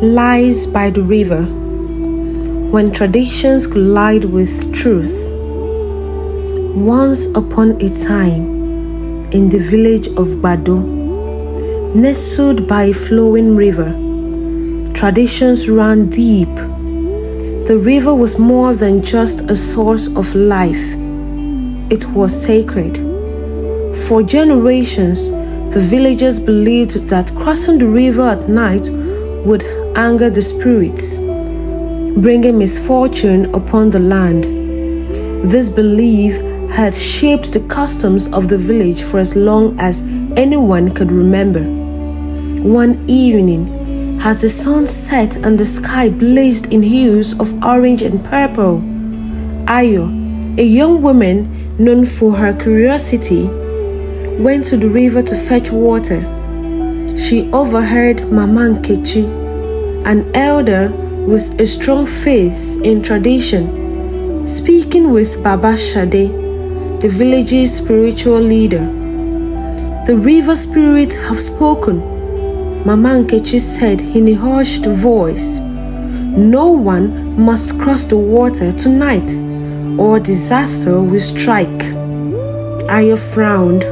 Lies by the river. When traditions collide with truth. Once upon a time, in the village of Bado, nestled by a flowing river, traditions ran deep. The river was more than just a source of life. It was sacred. For generations, the villagers believed that crossing the river at night would anger the spirits, bringing misfortune upon the land. This belief had shaped the customs of the village for as long as anyone could remember. One evening, as the sun set and the sky blazed in hues of orange and purple, Ayo, a young woman known for her curiosity, went to the river to fetch water. She overheard Mama Nkechi, an elder with a strong faith in tradition, speaking with Baba Shade, the village's spiritual leader. "The river spirits have spoken," Mama Nkechi said in a hushed voice. "No one must cross the water tonight, or disaster will strike." Ayo frowned,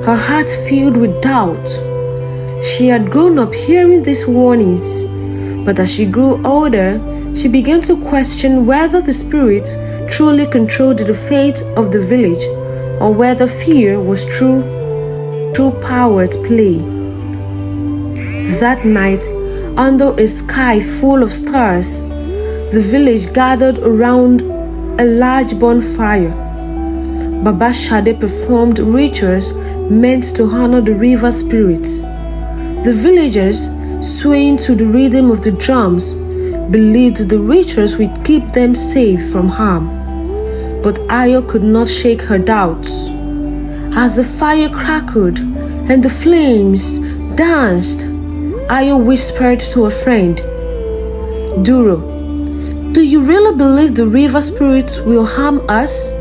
her heart filled with doubt. She had grown up hearing these warnings, but as she grew older, she began to question whether the spirits truly controlled the fate of the village, or whether fear was true power at play. That night, under a sky full of stars, the village gathered around a large bonfire. Baba Shade performed rituals meant to honor the river spirits. The villagers, swaying to the rhythm of the drums, believed the rituals would keep them safe from harm. But Ayo could not shake her doubts. As the fire crackled and the flames danced, Ayo whispered to a friend, "Duro, do you really believe the river spirits will harm us?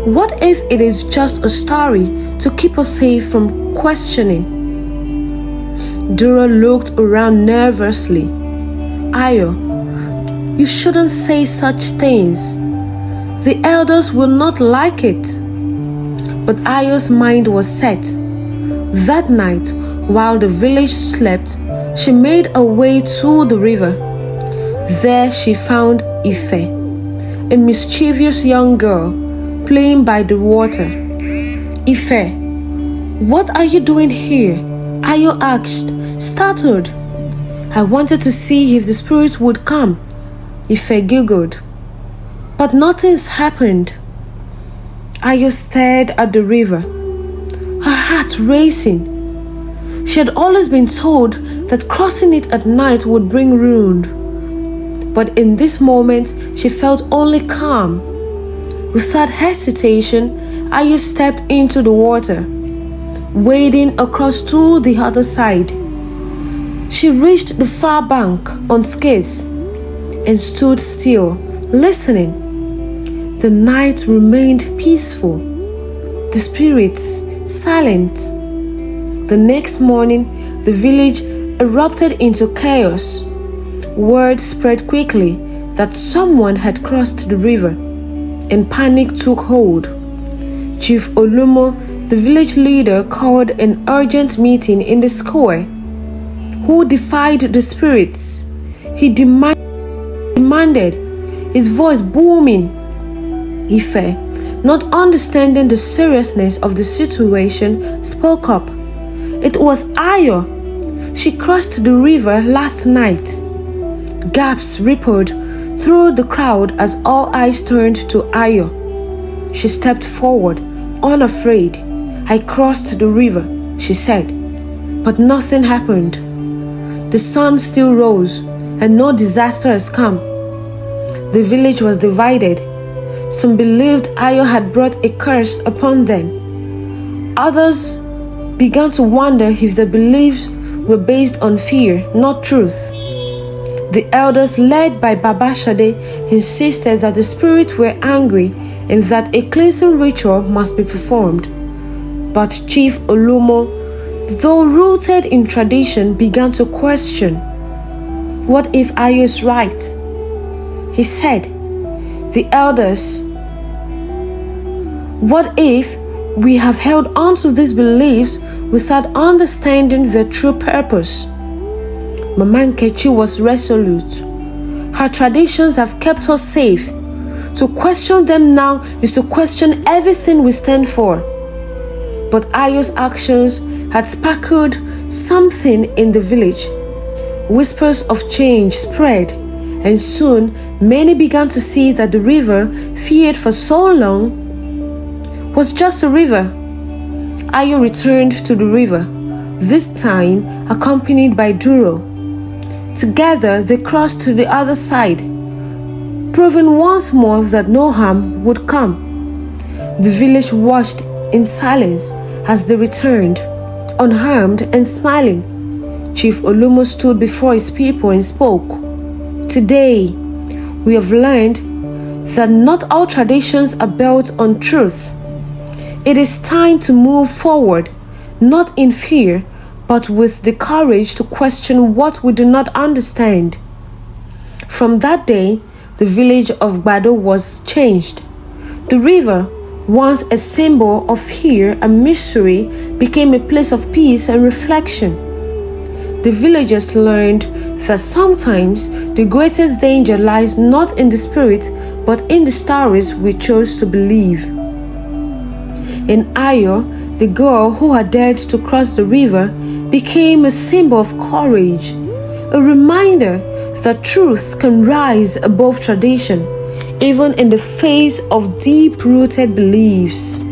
What if it is just a story to keep us safe from questioning?" Duro looked around nervously. "Ayo, you shouldn't say such things. The elders will not like it." But Ayo's mind was set. That night, while the village slept, she made her way to the river. There she found Ife, a mischievous young girl, playing by the water. "Ife, what are you doing here?" Ayo asked, startled. "I wanted to see if the spirits would come," Ife giggled. "But nothing's happened." Ayo stared at the river, her heart racing. She had always been told that crossing it at night would bring ruin. But in this moment, she felt only calm. Without hesitation, Ayo stepped into the water, wading across to the other side. She reached the far bank unscathed and stood still, listening. The night remained peaceful, the spirits silent. The next morning, the village erupted into chaos. Word spread quickly that someone had crossed the river, and panic took hold. Chief Olumo, the village leader, called an urgent meeting in the square. Who defied the spirits? He demanded, his voice booming. Ife, not understanding the seriousness of the situation, spoke up. "It was Ayo. She crossed the river last night." Gasps rippled through the crowd as all eyes turned to Ayo. She stepped forward, unafraid. "I crossed the river," she said, but nothing happened. The sun still rose, and no disaster has come. The village was divided. Some believed Ayo had brought a curse upon them. Others began to wonder if their beliefs were based on fear, not truth. The elders, led by Baba Shade, insisted that the spirits were angry and that a cleansing ritual must be performed. But Chief Olumo, though rooted in tradition, began to question. what if Ayo is right? He said, the elders, what if we have held on to these beliefs without understanding their true purpose? Mama Nkechi was resolute. Her traditions have kept us safe. To question them now is to question everything we stand for. But Ayo's actions had sparkled something in the village. Whispers of change spread, and soon many began to see that the river feared for so long was just a river. Ayo returned to the river, this time accompanied by Duro. Together they crossed to the other side, proving once more that no harm would come. The village watched in silence as they returned, unharmed and smiling. Chief Olumo stood before his people and spoke. Today, we have learned that not all traditions are built on truth. It is time to move forward, not in fear, but with the courage to question what we do not understand. From that day, the village of Bado was changed. The river, once a symbol of fear and mystery, became a place of peace and reflection. The villagers learned that sometimes the greatest danger lies not in the spirit, but in the stories we chose to believe. In Ayo, the girl who had dared to cross the river became a symbol of courage, a reminder that truth can rise above tradition, even in the face of deep-rooted beliefs.